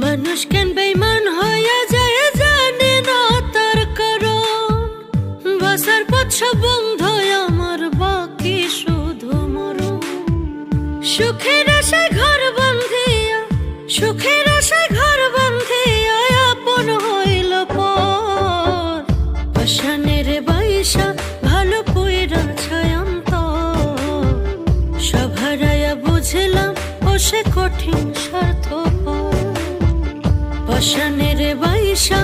মানুষ কেন বেঈমান হইয়া যায় জানে না তার কারণ। বাসার পথ সব বন্ধ আমার, বাকি শুধু মরণ। সুখের আশায় ঘর বান্ধিয়া, সুখের আশায় ঘর বান্ধিয়া আপন হইল পর। পাষাণের বাইসা ভালো পুইরা ছায়ান্তর। সব হারাইয়া বুঝলাম ও সে কঠিন স্বার্থপর। পাষাণের বাইসা